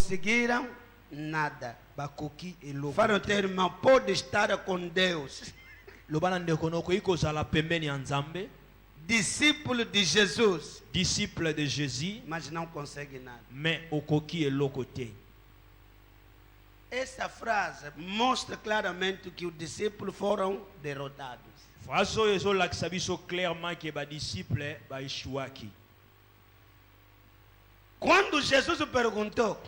conseguiram nada. Fala o termo, pode estar com Deus. Discípulo de Jesus. Disciple de Jésus. Mas não consegue nada. Mais au coquille et l'autre côté. Essa frase mostra claramente que os discípulos foram derrotados. Phrase oyo lakisa biso clairement que ba disciple ba échouaki. Quando Jesus perguntou,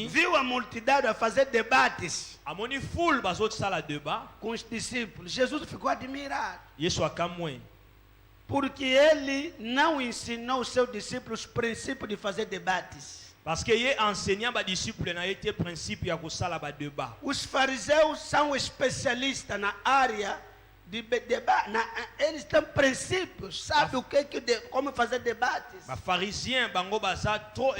viu a multidão a fazer debates com os discípulos, Jesus ficou admirado. Porque ele não ensinou os seus discípulos os princípios de fazer debates. Parce que il enseignant ba disciple na été principe ya kusala ba débat. Os fariseus são especialistas na área de debate. Eles têm princípios, sabem o que como fazer debates. Ba pharisien bango baza trop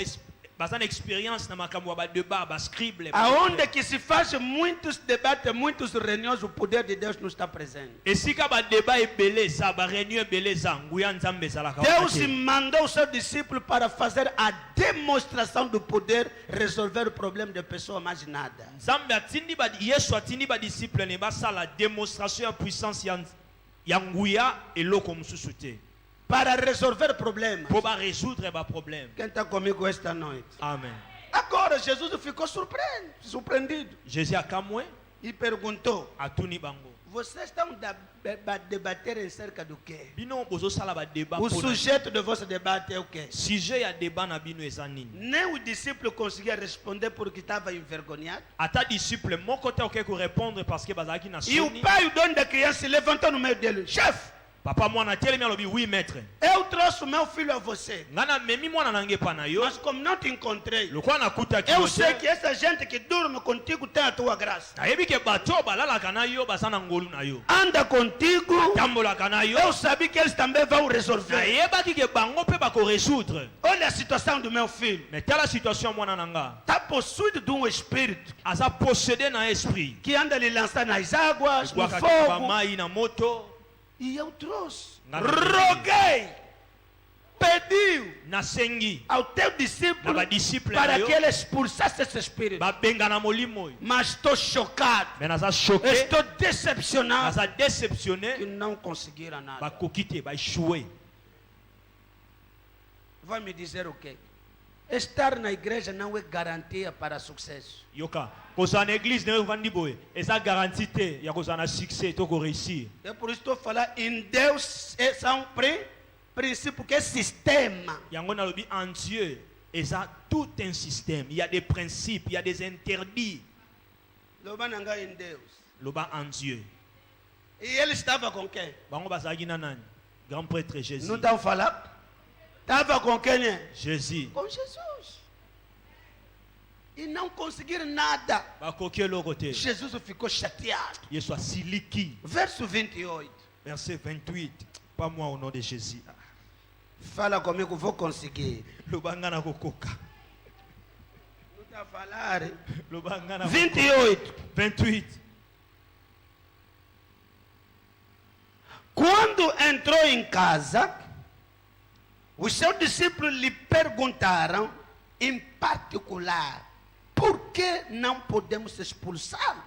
bastante experience na makambo ba débat ba scribe. Aonde que se faz muitos debates, muitos reuniões, o poder de Deus não está presente. E se ka ba débat e beleza, ba réunion beleza, nguya nzambe zala ka. Deus mandou seus discípulos para fazer a demonstração do poder, resolver o problema de pessoa, mais nada. Nzambe atindi ba Yesu atindi ba disciple ne ba sala démonstration ya puissance ya nguya eloko mususu te. Para resolver problemas. Para résoudre os problemas. Quem está comigo esta noite? Amém. Agora Jesus ficou surpreendido. Jesus acamou e perguntou: a tuni bango. Vocês estão debater acerca do quê? O sujeito do vosso debate é o quê? Nem o discípulo conseguia responder porque estava envergonhado. E o pai, o dono da criança, se levantou no meio dele: chefe! Papa mwana telemi alobi oui maître. Eu trouxe meu filho a você. Ngana memi mwana nange pana yo. Mas como não te encontrei, eu sei que essa gente que dorme contigo tem a tua graça. Anda contigo. Eu sabia que eles também vão resolver. Olha a situação do meu filho. Está possuído de um espírito que anda lhe lançar nas águas, no fogo. E eu trouxe, roguei, pediu ao teu discípulo para que ele expulsasse esse espírito. Mas estou chocado, estou decepcionado que não conseguiram nada. Vai me dizer o quê? Estar na igreja não é garantia para sucesso. Koza na église ne vandi boy, esa garantie ya koza na succès to ko réussir. É por isso que estou falando em Deus é um princípio que é sistema. Yango na lobi en Dieu, esa tout un système, il y a des principes, il y a des interdits. Loba nanga em Deus. Loba en Dieu. E ele estava com quem? Bango bazaki na nani? Grand prêtre Jésus. Não estão falando? Estava com quem? Jésus. Com Jesus. E não conseguiram nada. Jesus ficou chateado. Verso 28. Verset 28. Pas moi au nom de Jésus. Fala comigo, vou conseguir. Não está a falar. 28. 28. Quando entrou em casa, os seus discípulos lhe perguntaram em particular: por que não podemos expulsar?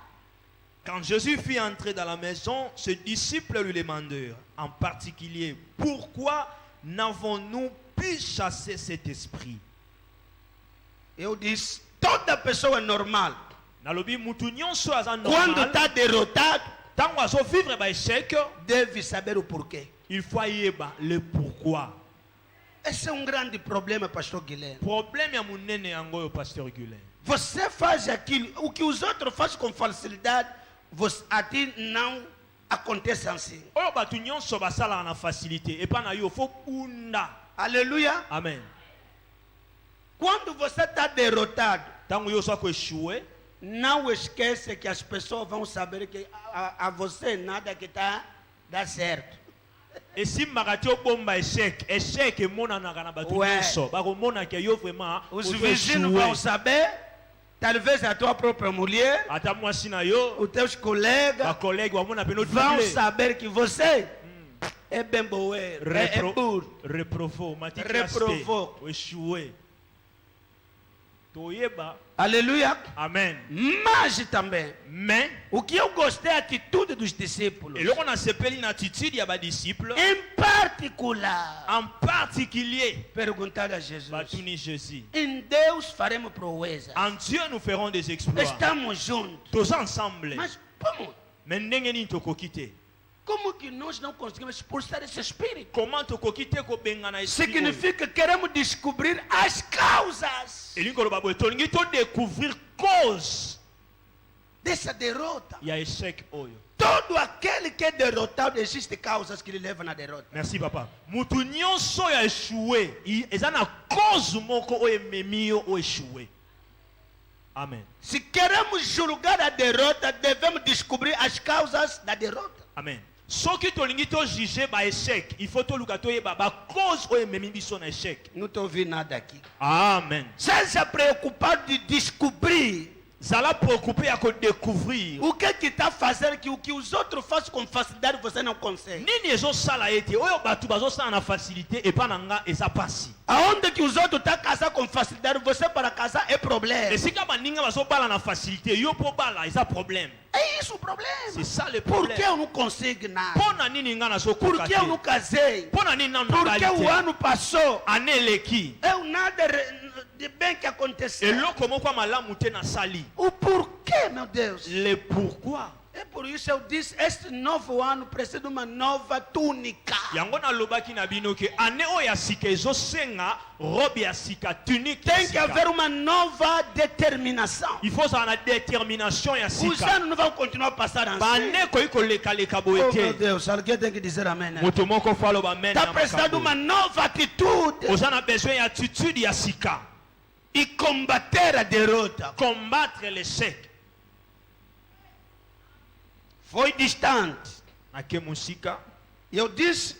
Quand Jésus fut entré dans la maison, ses disciples lui demandèrent en particulier: pourquoi n'avons-nous pu chasser cet esprit? Eu disse: toda pessoa normal, quando quando está derrotado, échec, deve saber o porquê. Il faut savoir le pourquoi. Esse é um grande problema, pastor Guilherme. Problème munene yango pasteur Guilherme. Você faz aquilo, o que os outros fazem com facilidade, a ti não acontece assim. Oyo batu nyonso basala na facilité et pas na yo faut unda. Aleluia. Amen. Quando você está derrotado, tango yo só échoué, não esquece que as pessoas vão saber que a você nada que dá certo. Et si maratio bomba échec mona na kana batu nyonso ba ko mona que yo vraiment os vizinhos vão saber, talvez a tua própria mulher, ata mwasi na yo, os teus colegas, vão saber que você é bem boer, reprovou, reprovou, échoué. Alléluia. Amen. Mas também, Mais o que eu gostei da atitude dos discípulos, et là on a s'appelé une attitude il y a des disciples em particular, en particulier perguntar a Jesus: Batuni Jésus. em Deus faremos proezas. En Dieu nous ferons des exploits. Estamos juntos. Tous ensemble. Mas como? Mais ndenge nini tokokite? Como que nós não conseguimos expulsar esse espírito? Comment tokokite ko benga na esprit? Significa que queremos descobrir as causas Et lingo loba boy tolingi to découvrir cause dessa derrota. il y a échec oyo. Todo aquele que é derrotado, existem causas que lhe levam na derrota. Merci papa. Mutu nyonso ya échoué, eza na cause moko oyo ememi yo o échoué. Amen. Se queremos julgar a derrota, devemos descobrir as causas da derrota. Amen. Soki tolingi to juger ba échec, il faut to luka to yeba ba cause oyo ememi biso na échec. Não estou ouvindo nada aqui. Amen. Seja preocupado de descobrir Zala préoccupé à découvrir. o que está fazendo que o que os outros fazem com facilidade você não consegue. Nini ezo sala ete oyo batu bazo sala na facilité et pas nanga eza pasi. Aonde que os outros estão casar com facilidade, você para casar é problema. Et si ka baninga bazo bala na facilité, yo po bala eza problème. É isso o problema. C'est ça le Por problème. que eu não consigo nada? Pona nini nga na so Por que eu não casei? Pona nini na Por que o ano passou? aneleki. Eu nada de bem que aconteceu. Eloko moko malamu te na sali. O porquê, meu Deus? Le pourquoi. É por isso eu disse, este novo ano precisa de uma nova túnica. Yango na lobaki na bino ke ane oyo ya sika ezosenga robe ya sika tunique ya Tem que sika. haver uma nova determinação. Il faut ça na détermination ya Os sika. anos não vão continuar a passar assim. Bane koyi koleka boye Oh meu te. Deus, alguém tem que dizer amém. Né? Moto moko falo ba men. Está precisando de uma nova atitude Oza na besoin ya attitude ya sika. e combater a derrota. Combattre l'échec. Foi distante. Ake musika. Eu disse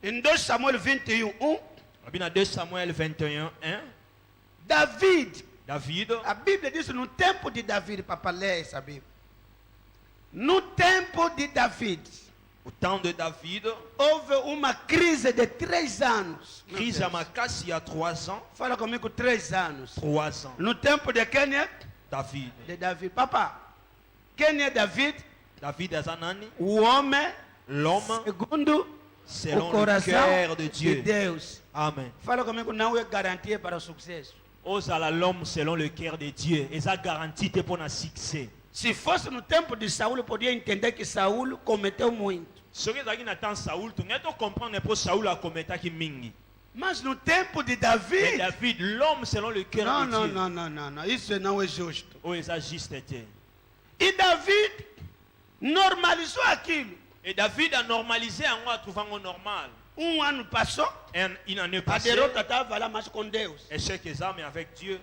em 2 Samuel 21:1, Abina 2 Samuel 21:1. David, David. a Bíblia diz no tempo de David, para ler essa Bíblia. No tempo de David, Au temps de David. houve uma crise de 3 anos. Meu Crise Deus. à Makassi il y a 3 ans. Fala comigo, 3 anos. 3 ans. No tempo de quem é? David. De David. Papá, quem é David? David Azanani. O homem L'homme segundo selon o le coração cœur de de Dieu. Deus. Amen. Fala comigo, não é garantia para o sucesso. Osala l'homme selon le cœur de Dieu. Et ça garantit pour un succès. Se fosse no tempo de Saul, podia entender que Saul cometeu muito. Ce que Zaki n'attend Saoul, tu n'as pas comprendre pour Saoul a commis qui mingi. Mas no tempo de Mais David, David, l'homme selon le cœur não, de não, Dieu. não, não, não, não, isso não é justo. Oh, et ça juste été. E David normalizou aquilo. Et David a normalisé en moi, trouvant au normal. Ano passou, Une année a passée, derrota estava lá, mas com Deus. échec examen avec Dieu.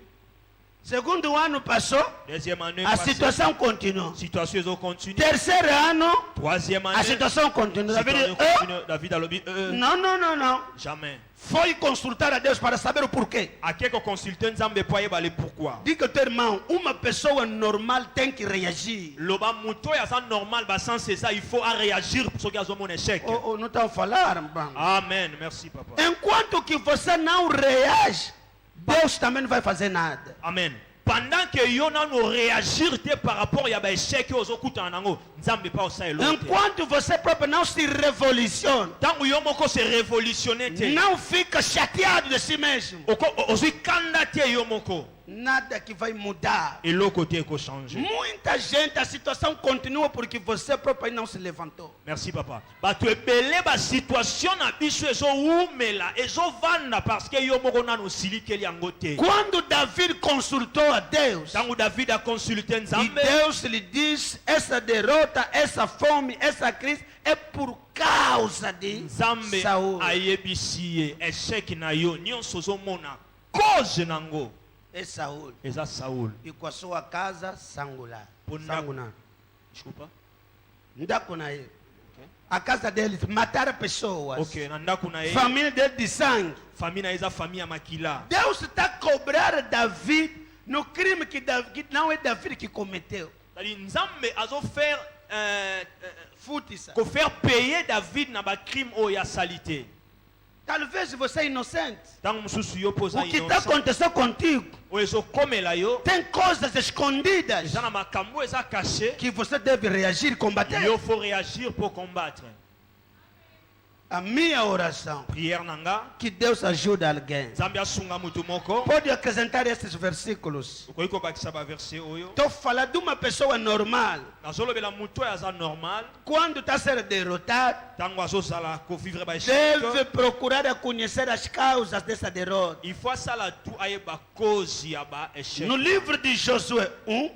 Segundo ano passou, Deuxième année a passée, situação continuou. situation ils ont continué. Terceiro ano, Troisième a année, situação continuou. David, situation continue. David a lobby, não, não, não, não. jamais. Foi consultar a Deus para saber o porquê. À quelques consultants, Nzambe poye bale pourquoi. Diga ao teu irmão, uma pessoa normal tem que reagir. Loba muto ya ça normal, bah sans c'est ça, il faut à réagir pour ce qui a mon échec. Oh, não estão a falar, irmão. Amen, merci papa. Enquanto que você não reage, Deus também não vai fazer nada. Amen. Pendant que yo na no réagir te par rapport ya ba échec aux okuta nango, Nzambe pa osa elo. Enquanto você próprio não se revolutiona, Tango yo moko se révolutionner te. não fica chateado de si mesmo, Oko ozui kanda te yo moko. nada que vai mudar. Et l'autre côté ko changer. Muita gente, a situação continua porque você próprio não se levantou. Merci papa. Ba tu ebele ba situation na biso ezo umela, ezo vanda parce que yo moko na no silikeli yango te. Quando David consultou a Deus, Tango David a consulté e Nzambe. Deus lhe diz, essa derrota, essa fome, essa crise é por causa de Nzambe Saul. ayebisi ye échec na yo nyonso ozomona cause nango É Saul. eza Saul. E com a sua casa sangular. Punda- Sangular. Desculpa. Ndako na ele. A casa dele mataram pessoas. Ok, na ndako na ye Família dele de sangue. famille na eza famille ya makila. Deus está a cobrar David no crime que não é David que cometeu. C'est-à-dire Nzambe azo faire Fute isso. ko faire payer David na ba crime o ya salité. Talvez você é inocente. Tango mususu yo poza O que está acontecendo contigo tem coisas escondidas que você deve reagir e combater. Il faut réagir pour combattre. A minha oração, Prière nanga, que Deus ajude alguém. Zambia sunga mutu moko. Pode acrescentar esses versículos. Ukoiko bakisa ba verset oyo. Estou falando de uma pessoa normal. Nazolobela mutu ya za normal. Quando está sendo derrotado, Tango azozala ko vivre ba échec. deve procurar conhecer as causas dessa derrota. Il faut ça la tout aye ba cause ya ba échec. No livro de Josué 1,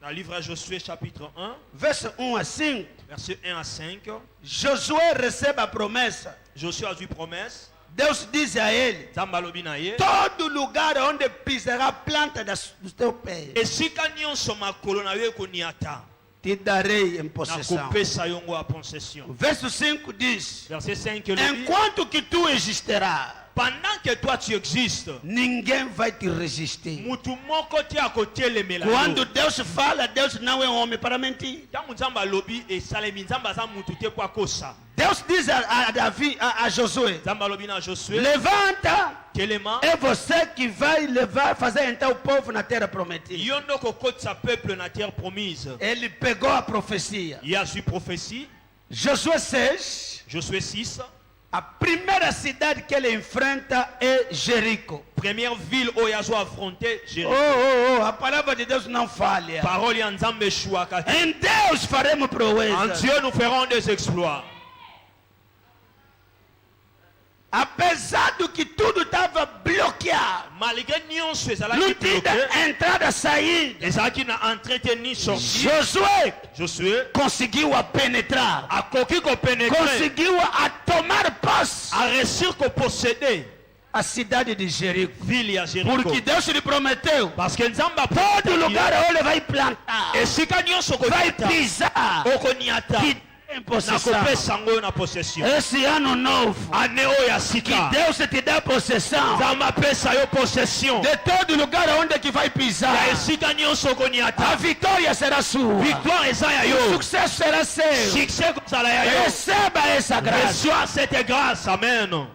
Dans le livre de Josué chapitre 1, verso 1 a 5, verset 1 à 5, Josué recebe a promessa. Josué a eu promesse. Deus diz a ele: Zambalobi na ye. todo lugar onde pisará a planta do teu pé, Et si kanyon so makolo na yo koniata. te darei em Na possessão. kopesa yongo a possession. Verso 5 diz: Verset 5 ele dit, enquanto que tu existirás, pendant que toi tu existes, ninguém vai te resistir. mutu moko te akotelemela Quando yo. Deus fala, Deus não é homem para mentir. Tango nzamba lobi esalemi nzamba aza mutu te po akosa. Deus diz a Davi, a Josué: Nzamba lobi na Josué, levanta, kelema, é você que vai levar, fazer entrar o povo na terra prometida. yo ndo kokotisa peuple na terre promise. Ele pegou a profecia. Il y a su prophétie, Josué 6, Josué 6, a primeira cidade que ele enfrenta é Jerico. première ville où il a affronté Jéricho. A palavra de Deus não falha. Parole ya nzambe shuaka. Em Deus faremos En proezas. Dieu nous ferons des exploits. Apesar do que tudo estava bloqueado, Malgré nyonso ezalaki não tinha bloqué, entrada e saída, ezalaki na entrée ni sortie, Josué Josué conseguiu a penetrar, akoki kopénétrer, conseguiu a tomar posse a réussir posséder a cidade de Jerico. ville ya Jéricho. Porque Deus lhe prometeu, Parce que nzamba todo lugar onde ele vai plantar, esika nyonso vai okoniata, pisar, okoniata, que tem possessão. nakopesa yango na possession. Esse ano novo, Ane oyo ya que sika, Deus te dá possessão nzamba apesa yo possession. de todo lugar onde que vai Ya pisar. esika nyonso A okoniata, vitória será sua. victoire eza ya O yo, sucesso será seu. succès kozala ya yo. Receba essa graça. Reçois cette grâce, amen.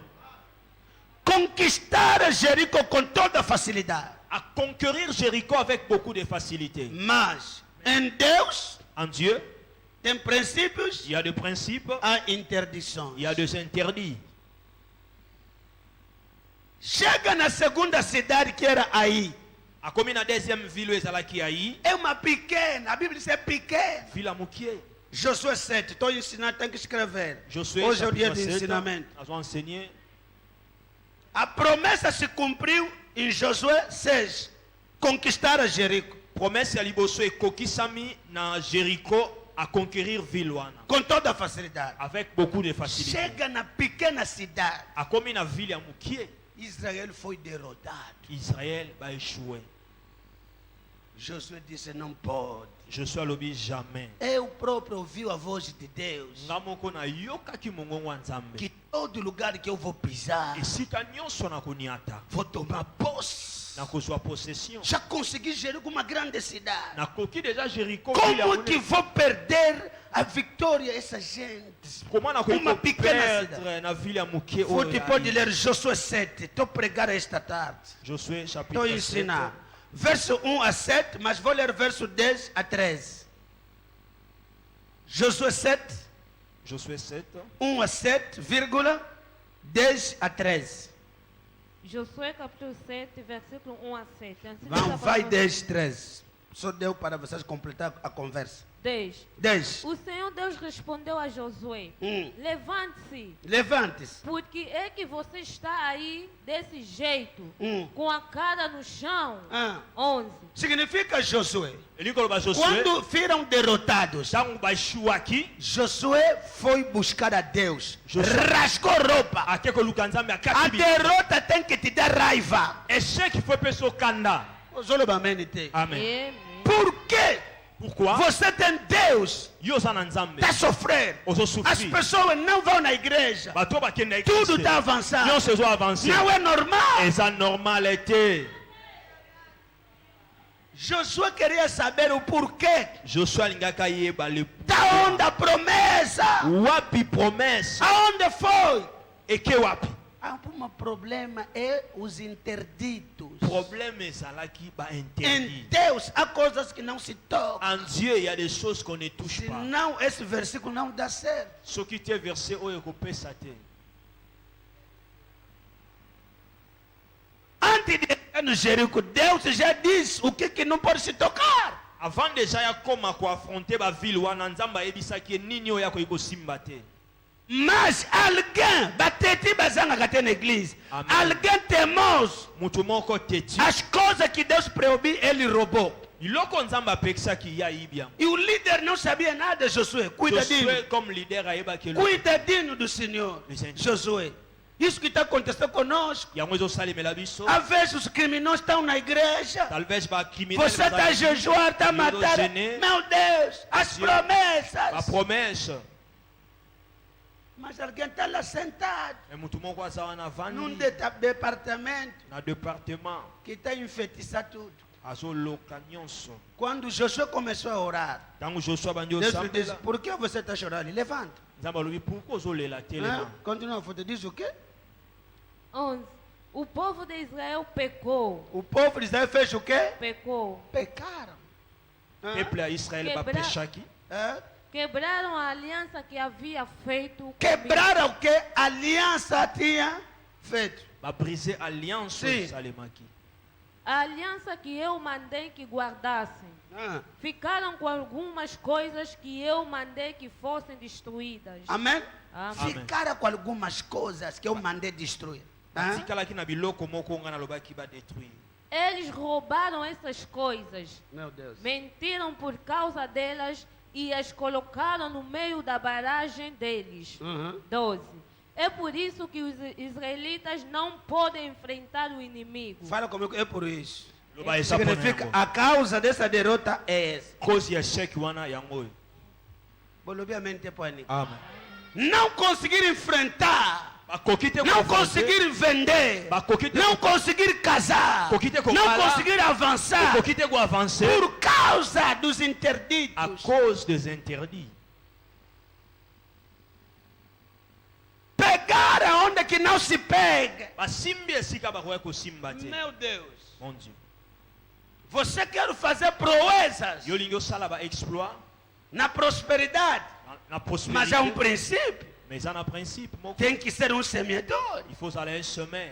Conquistar Jerico com toda facilidade. À conquérir Jéricho avec beaucoup de facilité. Mas em Deus En Dieu, tem princípios, il y a des principes, há interdições. il y a des interdits. Chega na segunda cidade que era aí. A comme na deuxième ville ezalaki aí, É uma pequena, a Bíblia diz é pequena. ville Mukie. Josué 7, estou ensinando, tem que escrever. Josué Hoje é o dia chapitre de 7, ensinamento. nós vamos enseigner. A promessa se cumpriu em Josué 6, conquistar a Jerico. Promesse ya liboso ekokisami na Jéricho à conquérir ville wana Com toda facilidade. avec beaucoup de facilité. Chega na pequena cidade, A comme na ville ya Mukie, Israel foi derrotado. Israël va échouer. Josué disse: não pode. Josué alobi jamais. Eu próprio ouvi a voz de Deus. Nga moko na yokaki mongongo ya Nzambe. Que todo lugar que eu vou pisar, Esika nyonso na koniata, vou tomar posse. na kozwa possession. Já consegui Jerico, uma grande cidade. Nakoki déjà Jéricho. ville ya Como monene. que vou perder a vitória essa gente? Comment nakoki Uma pequena perdre na ville ya Mukie Você oyo ya pode Ai. ler Josué 7. Estou pregando esta tarde. Josué Estou chapitre 7. ensinando. Verso 1 a 7, mas vou ler verso 10 a 13. Josué 7, Josué 7. 1 a 7, vírgula, 10 a 13. Josué capítulo 7, versículo 1 a 7. Assim diz a Vamos, vai palavra- 10, 13. Só deu para vocês completar a conversa. 10. 10. O Senhor Deus respondeu a Josué: Levante-se, Levante-se. porque é que você está aí desse jeito, Com a cara no chão. Ah. 11. Significa Josué. Ele coloca Josué. Quando foram derrotados, Tango baixou aqui. Josué foi buscar a Deus. Josué. Rasgou roupa. Aqui koluka Nzambe A akati. derrota tem que te dar raiva. Échec foi pessoa kanda. Amen. Amen. Por quê? Pourquoi? Você tem Deus. Yo za na Nzambe. Está a sofrer. Ozo As souffrir. pessoas não vão na igreja. Bato bakende Tudo église. está avançando. Nyonso ezo avancer. Não é normal. Eza normalité. Josué queria saber o porquê. Josué alingaka yeba le. Da onde a promessa? Wapi promesse. Aonde foi? Eke wapi. O problema é os interditos. Problème ezalaki ba Em interdit. Deus há coisas que não se tocam. En Dieu, il y a des choses qu'on ne touche pas. Senão esse versículo não dá certo. Ce qui était versé oyo kopesa te. Antes de entrar no Jericó, Deus já disse o que não pode se tocar. Avant déjà ya koma ko affronter ba ville wana nzamba ebisaki nini oyo ko ikosimba te. Mas alguém, bateti bazanga até na igreja, Amém. alguém teimoso, Mutu moko teti. as coisas que Deus proibiu, ele roubou. Iloko nzamba pekisaki ya ibia. E o líder não sabia nada, Josué. Cuidadinho. Josué comme leader ayebaki lo. Cuidadinho do Senhor. Senhor. Josué. Isso que está acontecendo conosco. Yango ezosalemela biso. Às vezes os criminosos estão na igreja. Talvez ba criminel. Você está a jejuar, está a matar. Meu Deus, as Ba promessas. promesse. Mas alguém está lá sentado. E mutu moko aza wana Num vandi departamento na département que está enfeitiçado tudo. azoloka nyonso. Quando Josué começou a orar, Tango Joshua bandi Deus lhe disse: osambela. por que você está chorando? Levanta. Nzamba alobi pourquoi ozolela Hein? telema. Continua a foto. Diz o quê? 11. O povo de Israel pecou. O povo de Israel fez o quê? Pecou. Pecaram. Hein? Peuple ya Israël Quebra- bapeshaki. Hein? Quebraram a aliança que havia feito comigo. Quebraram o que a aliança tinha feito. Babrise alliance Sim. esalemaki. A aliança que eu mandei que guardassem. Ah. Ficaram com algumas coisas que eu mandei que fossem destruídas. Amém? Amém. Ficaram com algumas coisas que eu mandei destruir. Hein? Batikalaki na biloko moko nga nalobaki badétruire. Eles roubaram essas coisas, Meu Deus. mentiram por causa delas e as colocaram no meio da barragem deles. Uhum. 12. É por isso que os israelitas não podem enfrentar o inimigo. Fala comigo, é por isso. Loba eza Significa, pona a causa dessa derrota é essa. cause ya échec wana yango oyo. Obviamente, pânico. Amen. Não conseguir enfrentar. Bakoki te Não confronter. conseguir vender. Bakoki te Não conseguir casar. Bakoki te Não kokala. conseguir avançar. Bakoki te avancer Por causa dos à interditos. cause des interdits. Pegar aonde que não se pega. Basimbi esika bakoya kosimba te. Meu Deus. Mon Dieu. Você quer fazer proezas Yo lingi osala ba exploit na prosperidade. na Mas há um prospérité. princípio. Mais ça na principe moko. Tem que ser um semeador. Il faut aller un chemin.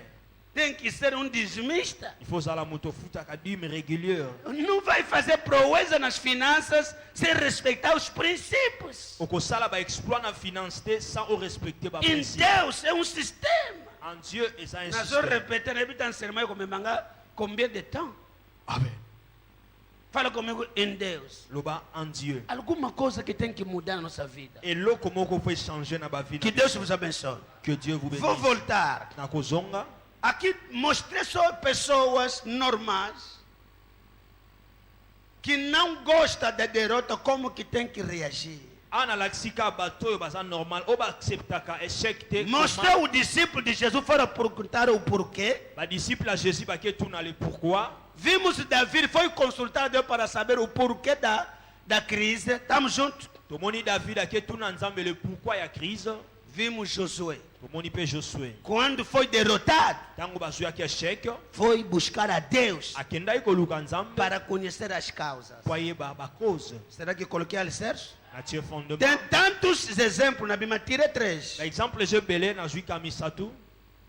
Tem que ser um dizimista. Il faut aller moto futa kadime régulière. Não vai fazer proeza nas finanças sem respeitar os princípios. Okosala ba exploit na finance te sans o respecter ba Em principe. Deus é um sistema. En Dieu et ça un Nós vamos système. repetir, repita sermão como manga, combien de temps? Amen. Fala comigo em Deus. Loba en Dieu. Alguma coisa que tem que mudar na nossa vida. Et l'eau comment qu'on peut changer na ba vie. Que Deus vos abençoe. Que Dieu vous Vou bénisse. voltar. Na kozonga Aqui mostrei só pessoas normais que não gostam da derrota, como que tem que reagir. ana laksika bato oyo baza normal o ba acceptaka échec te. Mostrei o discípulo de Jesus fora perguntar o porquê. Ba disciple a Jésus ba ke tuna le pourquoi. Vimos Davi foi consultar Deus para saber o porquê da crise. Estamos juntos. Tomoni David a ke tuna nzambe le pourquoi ya crise. Vimos Josué. Tomoni pe Josué. Quando foi derrotado, Tango bazuyaki échec foi buscar a Deus akendaki koluka nzambe para conhecer as causas. po ayeba ba cause Será que coloquei alicerce? na tie fondement. Tem tantos exemplos na Bíblia, tirei 3. Par exemple je belé na zuika misatu.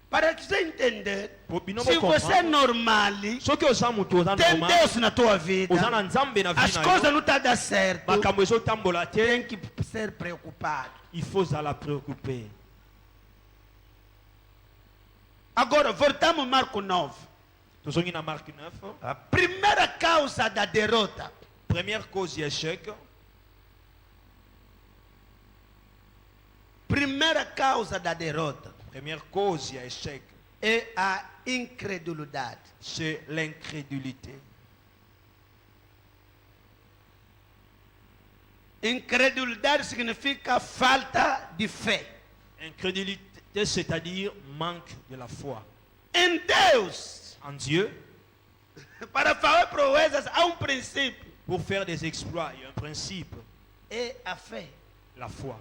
Para que você entender, Po bino se mo você é comprendre. normal, Soki oza moto oza tem normal. Deus na tua vida, Oza na nzambe na as vie na coisas yo. não estão dando certo, Makambo ezotambola te. tem que ser preocupado. Il faut zala préoccuper. Agora, voltamos ao Marco 9. Tozongi na Marc 9. A primeira causa da derrota Première cause échec. primeira causa da derrota Première cause échec. é a incredulidade. C'est l'incrédulité. Incredulidade significa falta de fé. Incrédulité, c'est-à-dire manque de la foi. Em Deus, En Dieu, para fazer proezas, há um princípio: pour faire des exploits, il y a un principe, é a fé. la foi.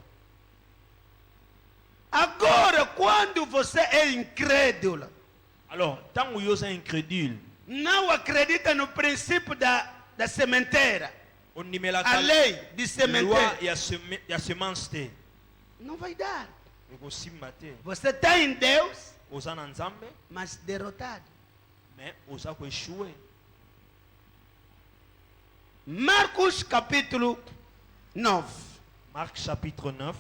Agora, quando você é incrédulo, Alors, tant que vous êtes incrédule, não acredita no princípio da sementeira, on n'y met la a lei de loi sementeira, et à semence. não vai dar. Vous aussi maté. Você está em Deus, Vous en ensemble, mas derrotado. mais vous avez échoué. Marcos capítulo 9. Marc chapitre 9.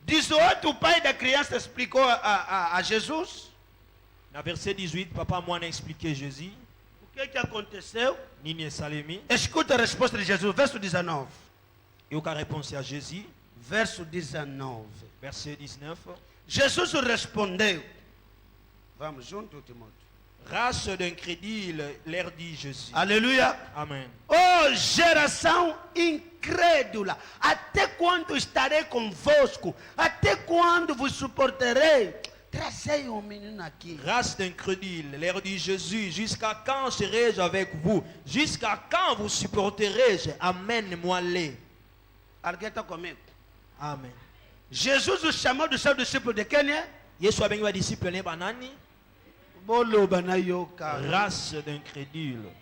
18, o pai da criança explicou a Jesus Dans verset 18, papa moi a expliqué Jésus. o que aconteceu. Nini Salemi. Escuta a resposta de Jesus, verso 19. Et aucun réponse à Jésus. Verso 19. Verset 19. Jesus respondeu. Vamos junto, Timóteo. Race d'incrédules, leur dit Jésus. Aleluia. Amen. Oh, geração incrédula, até quando estarei convosco? Até quando vos suportarei? Trazei um menino aqui. Race d'incrédules, leur dit Jésus, jusqu'à quand serai-je avec vous? Jusqu'à quand vous supporterai-je? Amène-moi-les. Alguém está comigo? Amen. Jesus o chamou do seu discípulo de quem é? Yesu a béni disciple ne banani. Boloba na yoka. Race d'incrédules.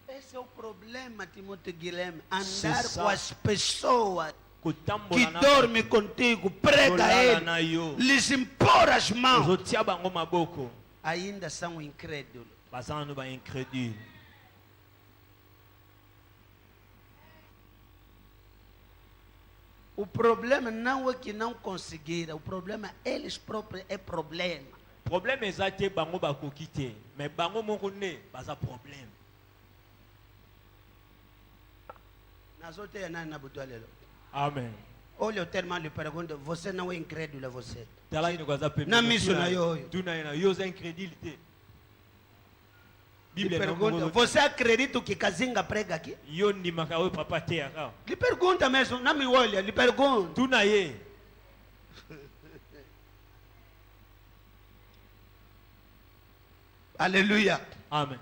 Esse é o problema, Timóteo Guilherme. Andar C'est ça. com as pessoas que Kutambola na dormem contigo, prega a Kolala na ele, yo. lhes impor as mãos. Ozotia bango maboko. Ainda são incrédulos. Bazana ba incrédule. O problema não é que não conseguiram, o problema eles próprios é problema. Problème ezate bango bakoki te, mais bango moko ne baza problème. Nas outras nada na butolelo. Amen. Olha o termo lhe pergunta, você não é incrédulo, é você. Tala ino kwaza pe. Na miso na yo. Tuna ina yo za incrédulité. Lhe Bible pergunta, você acredita que Kazinga prega aqui? yo ni makawe papa te aka. Lhe pergunta mesmo, não me olha, lhe pergunta. Tuna ye. Aleluia. Amen.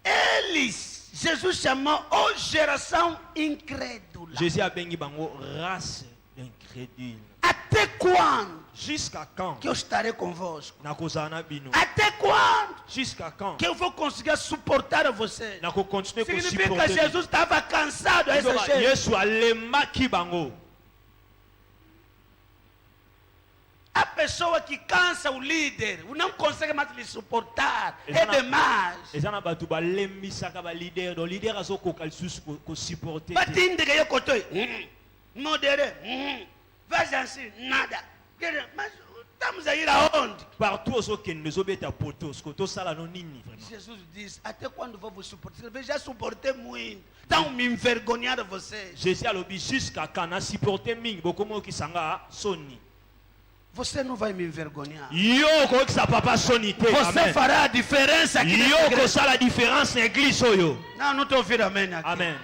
Eles, Jesus chamou, oh geração incrédula. Jésus a bengi bango race d'incrédules. Até quando Jusqu'à quand? que eu estarei convosco? Nakozana bino. Até quando Jusqu'à quand? que eu vou conseguir suportar você? Nako continuer ko Significa que supporter. Jesus estava cansado a essa gente. Yesu alemaki bango. A pessoa que cansa o líder, não consegue mais lhe suportar, é Exana- demais. Ezana batu balembisaka ba leader, do leader azokoka lisusu ko supporter. te. Batindika yo kotoi, modere, veja assim, nada. Mas estamos a ir aonde? Partout ozokende ozobeta poto, skoto sala no nini vraiment. Jesus diz, até quando vou vos suportar? Eu já suportei muito. Então me envergonhar vocês. Jésus alobi jusqu'à quand na supporter mingi bokomo kisanga soni. Você não vai me envergonhar. Yo ko kisa papa soni te. Você Amen. fará a diferença aqui nessa Yo ko igreja. sala différence na église oyo. Não estou ouvindo amém aqui. Amen.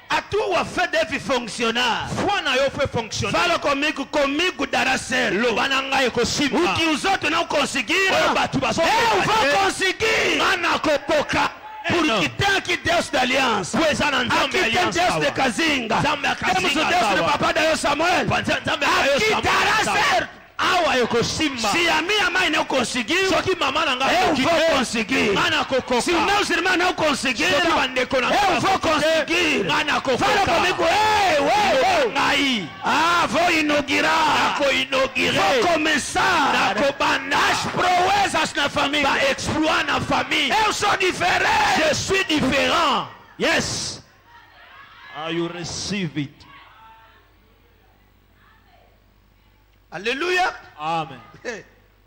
A tua fé deve funcionar. Foi na yo fait fonctionner. Fala comigo dará certo. Loba na ngai ko simba. O que os outros não conseguiram, Oyo batu bazo. eu vou conseguir. Mana kokoka. Porque tem aqui Deus da aliança. Kweza na Aqui nzambe tem alliance. Deus de Kazinga. Nzambe ya Temos o Kazinga Deus de sawa. papai da Samuel. Nzambe ya Aqui Samuel dará sawa. certo. Awa yo ko simba. Se a minha mãe não conseguiu, Soki mama na ngai eu koki vou te. conseguir. Ngana kokoka. Se meus irmãos não conseguiram, Soki bandeko na eu ngai vou koki te. conseguir. Ngana kokoka. Fala comigo, ei. Ngai. Ah, vou inaugurar. Nako inauguré. Vou começar Nako banda. as proezas na família. Ba exploit na famille. Eu sou diferente. Je suis différent. Yes. You receive it. Aleluia. Amen.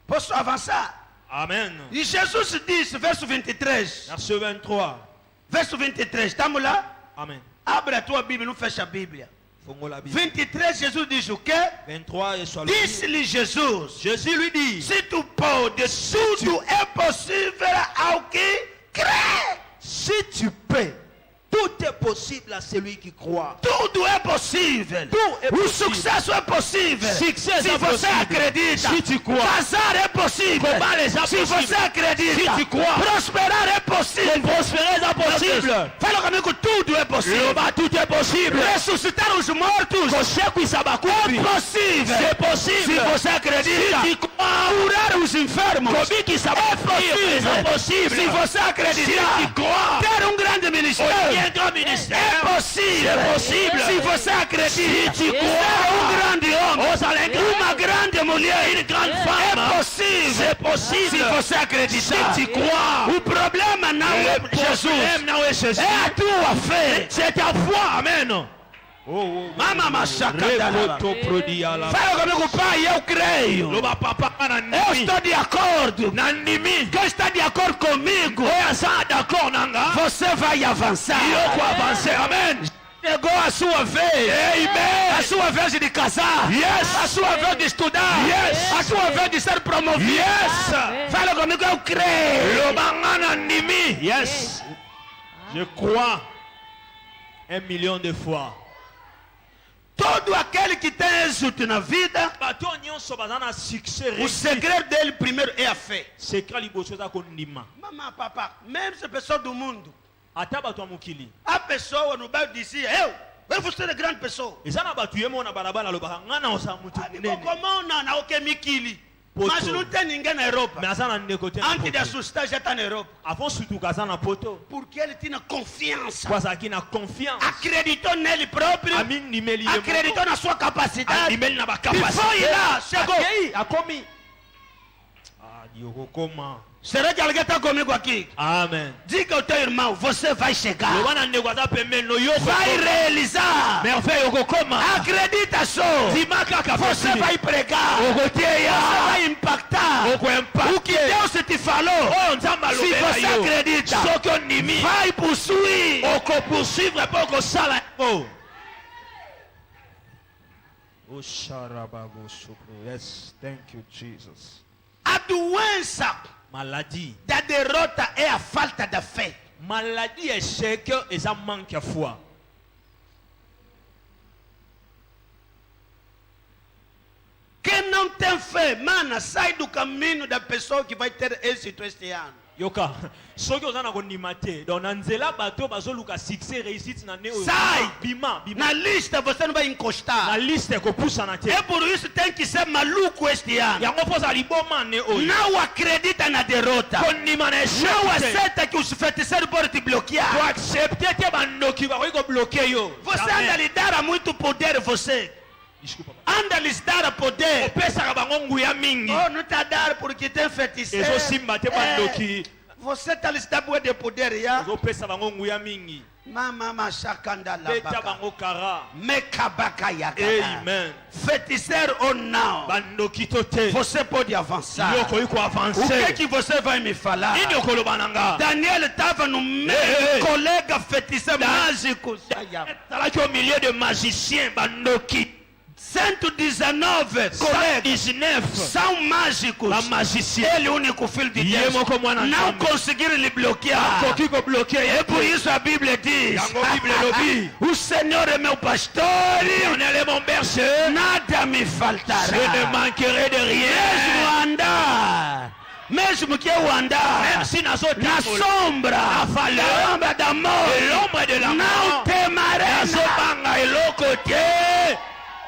Posso avançar? Amen. E Jesus disse, verso 23. Verset 23. Verso 23, estamos lá? Amen. Abre a tua Bíblia, não fecha a Bíblia. Fongo la Bible. 23, Jesus diz o quê? 23 et sur le Disse-lhe Jesus, Jésus lui dit, se tu podes, tudo é possível ao que crê. si tu peux, tout est possible à celui qui croit. Tudo é possível. Tudo é O possível. sucesso é possível. Sucesso Se é você possível. acredita. Se tu crois. Casar é possível. Combater é Se possível. você acredita. Se tu crois. Prosperar é possível. Prospérer est possible. possible. Fala comigo, tudo é possível. Loba, tout est possible. Ressuscitar os mortos Koshekuisa bakufi. é possível. C'est possible. Se você acredita, Si tu crois. curar os enfermos Kobikisa é bakufi. C'est possible. Se você acreditar, Si tu crois. ter um grande ministério Un grand ministère. é possível. C'est possible. Se você acredita, Si tu ter crois. um grande homem, uma grande mulher, Une grande é femme. possível. C'est possible. Se você acreditar, Si tu crois. o problema não é Le Jesus, problème não é Jesus. é a tua fé. C'est ta foi. Amen. Mama machacadalaba. Rekoto prodiala. Fala comigo, pai, eu creio. Loba papa Eu nandimi. estou de acordo. Nandimi. Quem está de acordo comigo, Oya sa d'accord nanga. você vai avançar. Yoko avancer. Amen. Chegou a sua vez. Amen. A sua vez de casar. Yes. A sua vez de estudar. Yes. A sua vez de ser promovido. Yes. Fala comigo, eu creio. Loba ngana nandimi. Yes. Je crois 1 million de fois. Todo aquele que tem êxito na vida, Bato nyonso baza na succès o réussi. segredo dele primeiro é a fé. Secret liboso eza kondima. Mamãe, papá, mesmo as pessoas do mundo, Ata bato ya mokili. a pessoa no bairro dizia, eu vou ser grande pessoa. Eza na bato ye mo na balabala alobaka nga na oza mutu munene. Como na okemikili. Poto. Mas não tem ninguém na Europa. Mais aza na ndeko te na Antes de poto. assustar, já está na Europa. Avant sutuka aza na poto. Porque ele tinha confiança. Po azalaki na confiance. Acreditou nele próprio. Amindimeli ye moko. Acreditou na sua capacidade. Andimeli na E bakapasite. foi lá, chegou. Akei, akomi. Yokokoma. Será que alguém está comigo aqui? Amen. Diga ao teu irmão, você vai chegar. Loba na ndeko aza pembeni no yoko. Vai realizar. Merveille yokokoma. Acredita só. Dima kaka Você possible. vai pregar. Você Okoteya. vai impactar. Oko impact. O que Deus te falou. Oh, nzamba Se lobela você yo. acredita, Soki ondimi. vai possuir. Oko poursuivre po okosala yango. Oh, sharabago shukru. Yes, thank you, Jesus. A doença Maladie. da derrota é a falta da fé. Maladie échec eza manque ya foi. Quem não tem fé, mana, sai do caminho da pessoa que vai ter êxito este ano. Yoka, soki oza na kondima te, donc na nzela bato bazoluka succès réussite na ne oyo. Sai! Bima. Na lista você não vai Na encostar. liste ekopusana te. É por isso que tem que ser maluco este ano. Yango mpo ozala liboma ne oyo. Não acredita na derrota. Kondima na échec Não te. aceita que os feiticeiros podem te bloquear. Koaccepte te bandoki bakoki kobloke yo. Você Jamais. anda lhe dar muito poder, você. Desculpa, papa. Anda lhes dar poder. Opesaka bango nguya mingi. Oh, não está dar porque tem feiticeiro. Ezosimba te bandoki. Você está lhes dando muito de poder, já? Ozopesa bango nguya mingi. Mama machacanda la Beta baka. bango kara. Mekabaka yaga. Amen. Feiticeiro ou não? Bandoki to te. Você pode avançar. Yo okoki O que koavancer. que você vai me falar? Nini okoloba nanga? Daniel estava no meio Ei, ei. de colega feiticeiro mágicos. Ezalaki au milieu de magiciens bandoki. 119 colegas 19 são mágicos. bamagicien. Ele, o único filho de Ye Deus, moko mwana não Nzambe. conseguiram lhe bloquear. Akoki kobloke É ye por isso a Bíblia diz: Yango Bible elobi. o Senhor é meu pastor, L'éternel est mon berger. nada me Je ne faltará. manquerai de Mesmo rien. andar, mesmo que eu andar Même si na nazotambola sombra, na valeur sombra da de morte, l'ombre de la não mort, temarei nada. nazobanga eloko te.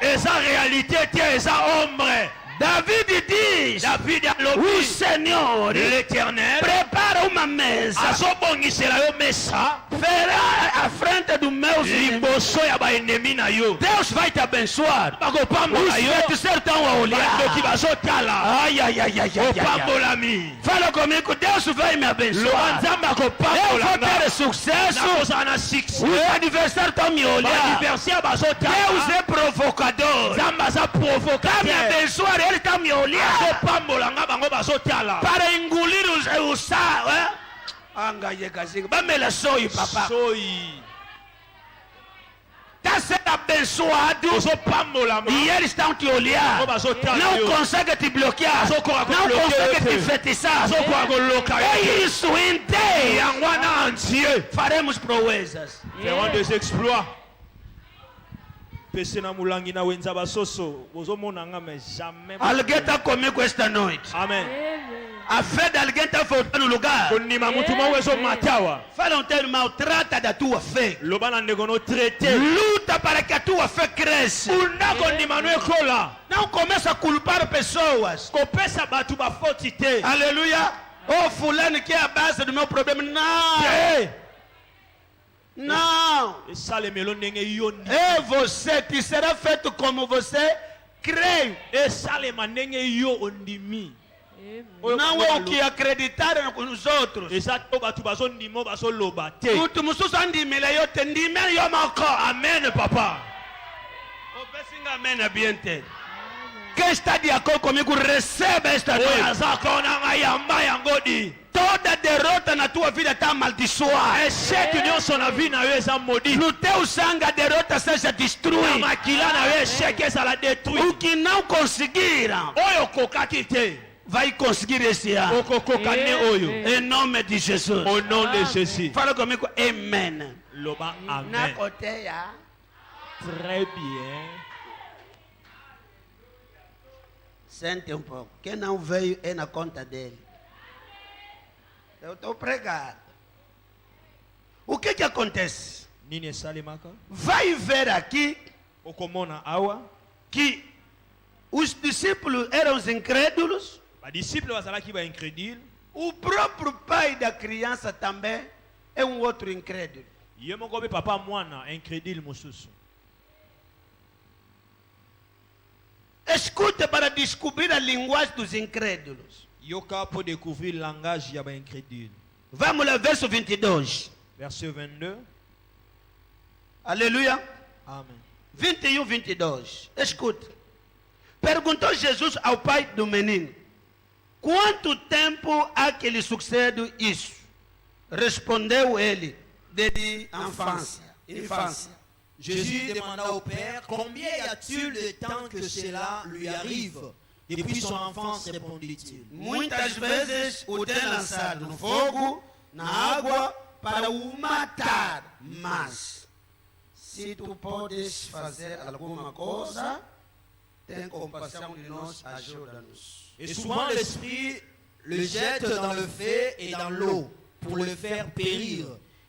Eza réalité te, eza ombre. David diz: David o alobi. Senhor L'éternel prepara uma mesa, azobongisela yo mesa verá à frente dos meus inimigos. liboso ya baennemi na yo. Deus vai te abençoar. Os Bakopambola yo. feiticeiros estão a olhar. Bandoki bazotala. Ai, ai, ai, ai, ai, ai. Opambolami. Fala comigo, Deus vai me Loba abençoar. nzambe Eu akopambola vou nga. ter sucesso. Nakozala na succès. Os adversários estão me olhar. Baadversaire Deus bazotala. é provocador. Nzambe aza Para me provocateur. abençoar, ele está me olhar. Azopambola nga bango bazotala. Para engolir os sal. Anga yekazinga. Bamela sonho, papá. Soyi. Está sendo abençoado. Ozopambola nga. E eles estão te olhar. Não consegue te bloquear. Não consegue te enfeitiçar. Azokoka koloka É yo. isso, entende? Yango wana entier. Faremos proezas. Ferons des exploits. Pese na mulangi na wenza basoso. Bozomona nga mais jamais. Alguém está comigo esta noite. Amen. Amen. A fé de alguém está faltando lugar. konima mutu mawezo matawa Fala um termo, maltrata da tua fé. lobana ndeko no traité Luta para que a tua fé cresça. una kondima no ekola Não começa a culpar pessoas. kopesa bato bafoti te Aleluia. Oh, fulano que é a base do meu problema. Não. te Não. esalemelo ndenge yo É você, te será feito como você crê. esalema ndenge yo ondimi Não é o que acreditaram nos outros. eza to bato bazondima bazoloba te Mutu mususu andimela yo te ndimela yo moko. amen papa Obesinga amen abiente. Quem está de acordo comigo, receba esta oyo noite. aza kona ngai yamba yango di Toda derrota na tua vida está amaldiçoada. échec nyonso na vie na yo eza maudit No teu sangue a derrota seja na destruída. makila na yo échec ezala O détruit que não conseguiram, oyo okokaki te vai conseguir esse ano. okokoka ne oyo Em nome de Jesus. au nom de Jésus Fala comigo, amen. loba Na amen coteia. très bien Sente um pouco. Quem não veio é na conta dele. Eu estou pregando. O que acontece? nini esalemaka Vai ver aqui okomona awa que os discípulos eram os incrédulos. badisciple bazalaki baincrédule O próprio pai da criança também é um outro incrédulo. ye moko mpe papa mwana incrédule mosusu Escute para descobrir a linguagem dos incrédulos. yoka mpo découvrir langage ya baincrédule Vamos lá, verso 22. verset 22 Aleluia. amen 21, 22. Escute. Perguntou Jesus ao pai do menino: quanto tempo há que lhe sucede isso? Respondeu ele: desde a infância. Jésus demanda au Père, combien y a-t-il de temps que cela lui arrive? Depuis son enfance, répondit-il. Muitas vezes o tem lançado no fogo, na água, para o matar. Mas, se tu podes fazer alguma coisa, tem compaixão de nós, ajuda-nos. Et souvent l'Esprit le jette dans le feu et dans l'eau pour le faire périr.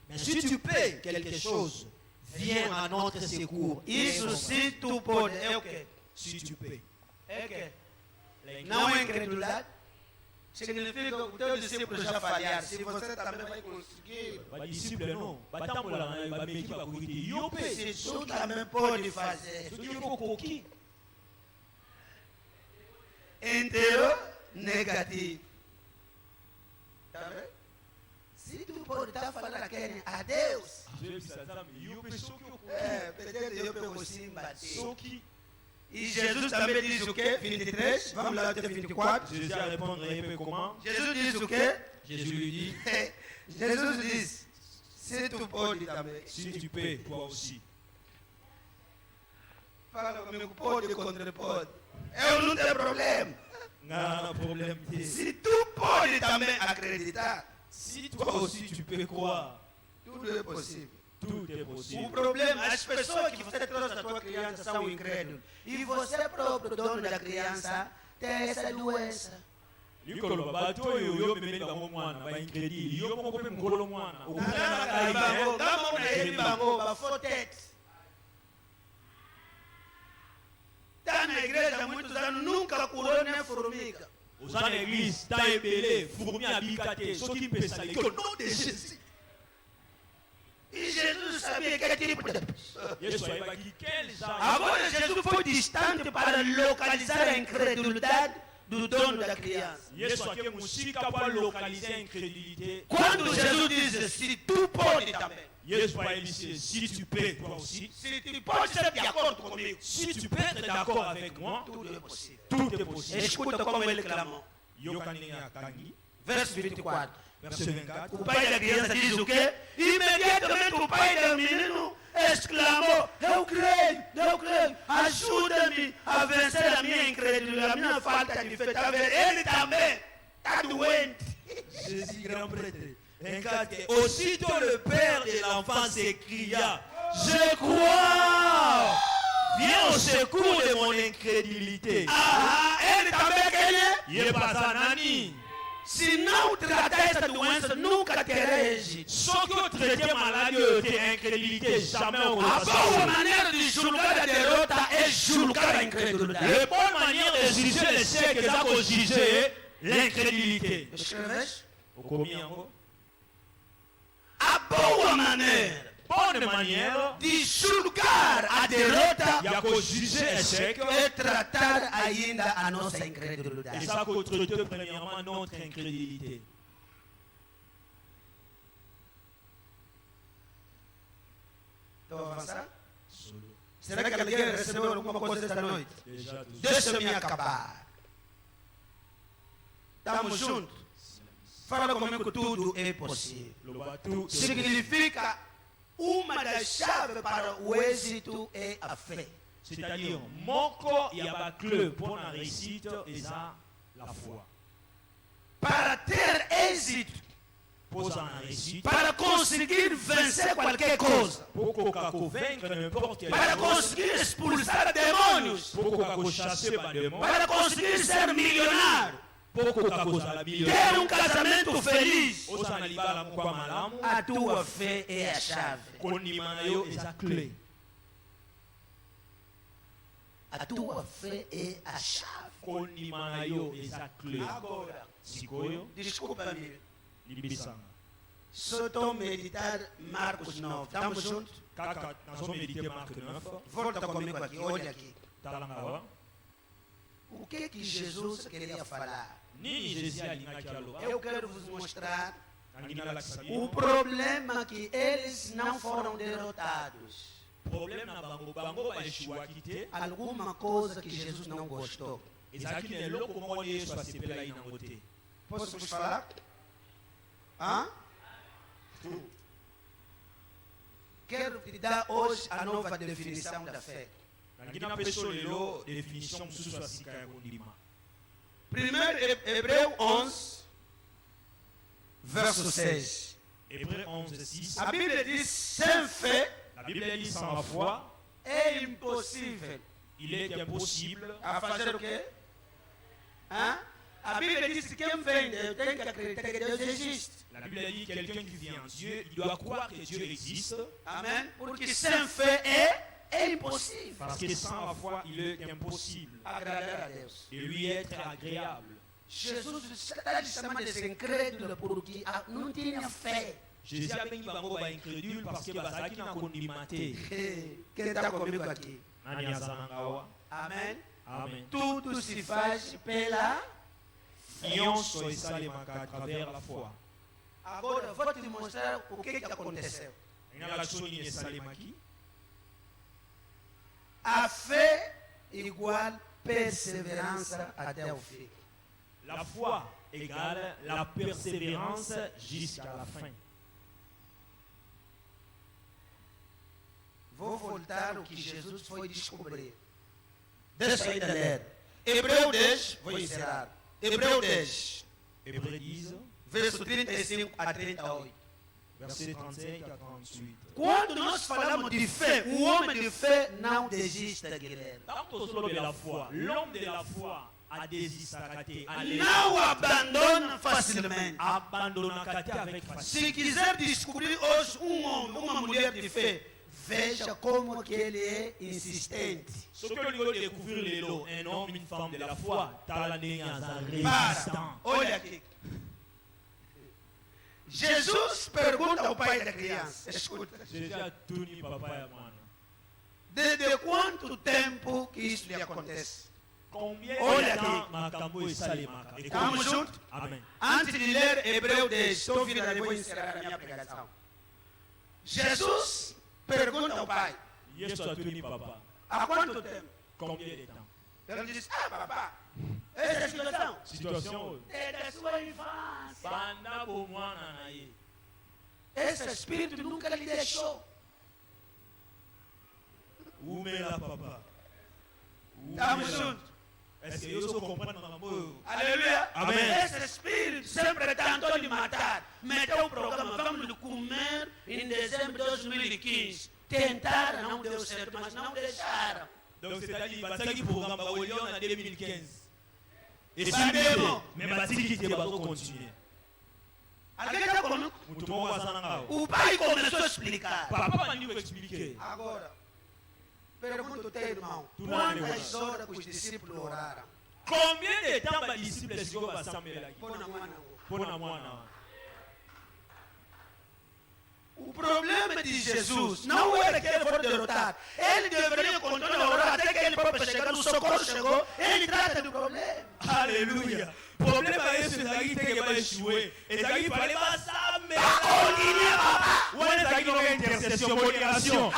Mais si tu peux quelque chose, viens à notre secours. Isso se tu pode, é o quê? Si tu peux. É o quê? Não é incredulidade? Significa que o teu discípulo já falharam. Se você também vai conseguir, badisciple non batambolaka na bameki bakoki te yo mpe se tu também pode fazer. soki yo okoki Inteiro negativo. Tá vendo? Se tu pode estar falando aquele adeus, azoyebisa nzambe yo mpe soki okoki peut-être eu pego simba. soki E Jesus também diz o quê? 23, vamos lá até 24. jésus a répondre un peu comment Jesus diz o quê? jésus lui dit Jesus diz, se tu pode também. si tu peux toi aussi Fala comigo, pode contra pode. Eu não tenho problema. nga na problème te Se tu pode também acreditar, si toi aussi tu peux croire tudo é possível. tout est O possible problema, as pessoas que você trouxe a tua criança são incrédulos. E você próprio, dono da criança, tem essa doença. likoloba bato oyo yo memeli bango mwana baincrédile yo moko mpe mokolo mwana Está na igreja há muitos anos, nunca curou nem formiga. oza na église ta ebele fourmi abika te soki mpesa leki au nom de jésus E Jesus sabia que tipo de pessoa. yesu ayebaki quel genre Agora Jesus foi distante para localizar a incredulidade do dono da criança. yesu ake mosika mpo alokalize incrédulité Quando Jesus diz, se tu pode também. yesu ayebisi si tu peux toi aussi Se tu pode ser de acordo comigo. si tu peux être d'accord avec moi Tudo é possível. tout est possible Escuta como ele clamou. yoka ndenge akangi Verso 24. verset 24 O pai da criança diz o quê? Imediatamente o pai do menino exclamou: eu creio, ajuda-me a vencer a minha incredulidade, a minha falta de fé. Tá vendo? Ele também está doente. Jésus, grand prêtre, regarde que aussitôt le père de l'enfant s'écria, je crois, viens au secours de mon incrédulité. Ele também quer. yebasa nani se não tratar essa doença, nunca terá êxito. Só que eu traitei maladie, eu tenho incrédulité, jamais on A va boa maneira de julgar a derrota é julgar a incredulidade. La bonne manière de juger l'échec, c'est ça qu'on juger l'incrédulité. Escreves? Au combien, en A boa maneira bonne manière, de julgar a derrota il y a qu'on juger l'échec, é tratar ainda a nossa et incredulidade. ça qu'on traite premièrement notre incrédulité. Estou a avançar? Será que alguém recebeu alguma coisa esta noite? Déjà, tout ça. Deixa-me acabar. Estamos juntos? Fala comigo que tudo é possível. Le bateau, c'est Significa uma das chaves para o êxito é a fé. c'est-à-dire, moko, il y a pas clé pour la réussite, et ça, la foi. Para ter êxito, Pour ça, la réussite, para conseguir vencer qualquer coisa, pour qu'on convaincre n'importe quel para chose, conseguir expulsar demônios, pour qu'on chasse pas de démons, para conseguir ser milionário, pour qu'on cause la ter million, casamento feliz, au sanalibala mukwa malamu, a tua fé é a chave. qu'on y manayo et sa clé. A tua fé é a chave. Qu'on y manayo et sa clé. Agora, Sikoyo, desculpa-me, libisanga. só estou a meditar Marcos 9. Estamos juntos? Kaka, nous avons médité Marc 9, Volta comigo aqui, olha aqui. Talangawa. O que Jesus queria falar? Ni Jésus a l'ingaki aloba, Eu quero vos mostrar angina la kisami. o problema que eles não foram derrotados. Problème na bango bango ba eshua kite, Alguma coisa que Jesus não gostou. ezaki ne loko moko Yesu asepela ina ngote. Posso vos falar? Hã? Quero te dar hoje a nova definição da fé. Angina peso lelo définition mususu asika ya kondima. Primeiro, Hebreu 11, verso 6. Hébreux 11, 6. A Bíblia diz: sem fé La Bible dit sans la foi, é impossível. il est impossible A fazer o quê? Hã? A Bíblia diz que quem vem, eu tenho que acreditar que Deus existe. La Bible dit quelqu'un qui vient en Dieu, il doit croire que Dieu existe, Amém? Porque sem fé é impossível parce que sans la foi, il est impossible agradar a Deus. de lui être agréable. Jesus está te chamando de incrédulo porque não tinha fé. Jésus a béni bango ba incrédule parce que bazaki na kondimate. Quem está comigo aqui? Nani azanangawa? Amém? Amen. Tudo se faz pela. Nyonso esalemaka à travers la foi. Agora vou te mostrar o que aconteceu. Ngala soni esalemaki. A fé igual perseverança até o fim. La foi égale la persévérance jusqu'à la fin. Vou voltar ao que Jesus foi descobrir. Deixa ainda ler. Hebreu 10, vou encerrar. Hebreu 10, Hébreux 10, verso 35 a 38. versets 35 à 38. Quando nós falamos de fé, o homem de fé não desiste, Guilherme. Tanto solo de la foi, l'homme de la foi a désisté, Não abandona facilmente. abandonne avec facilité. Se quiser descobrir hoje um homem, uma mulher de fé, veja como que ele é insistente. Ce que nous devons découvrir les lots, un homme, une femme de la foi, talané à Para, résistant. olha aqui. Jesus pergunta ao pai da criança, escuta, Jésus a tout dit papa et maman. desde quanto tempo que isso lhe acontece? Combien Olha de temps aqui. Macambo et Salemaka? Estamos juntos? Amen. Antes de ler Hebreu 10, estou virando e vou encerrar a minha pregação. Jesus pergunta ao pai, Yesu a tout dit papa. há quanto tempo? Combien de temps? Ele diz, papá, essa é a situação. Situation. É da sua infância. Banda pour moi nanaye. Esse espírito nunca lhe deixou. Où met la papa? Estamos juntos. Est-ce que vous comprenez Macambo? Aleluia. Amém. Esse espírito sempre tentou lhe matar. Meteu o programa, vamos lhe comer em dezembro de 2015. Tentaram, não deu certo, mas não deixaram. Donc c'est-à-dire, il va s'agir programme Baolion en 2015. Et Bah, démon. mais batiki te va continuer. Alguém comigo? Mutu moko asana ngao. O pai começou a explicar. Papa mandi ko expliquer. Agora, pergunta o teu irmão. Tu não é Quantas horas que os discípulos oraram? Combien de temps les disciples se vont assembler là? Pona mwana. O problema de Jesus não era que ele foi derrotado. Ele deveria continuar a orar até que ele próprio chegar. O socorro chegou. Ele trata do problema. Alléluia. Problème est ce qui te va échouer. Et ça qui fallait pas ça mais ouais ça qui aurait intercession modération.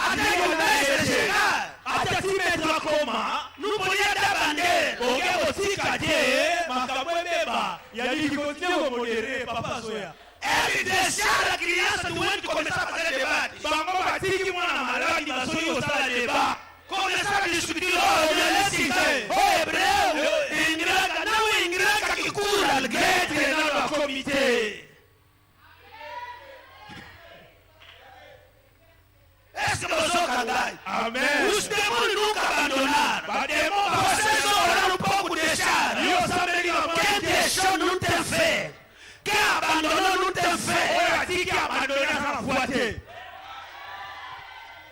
Até se mettre en coma. Não podia dar bandeira. OK aussi cadê? Makambo beba. E ali que continua moderar papa soya. Ele deixaram a criança doente começar a fazer debate. Bango batiki mwana maladi basoyi osala débat. Começaram a discutir. O hebreu, ingraca, não é ingraca que cura alguém. Treinando a comité. Esse que eu sou cangai. Amém. Os demônios nunca abandonaram. Bademo, Vocês oraram um pouco, deixaram. eu sabia que Quem deixou não tem fé. Quem abandonou não tem fé. Olha que abandonar na voate.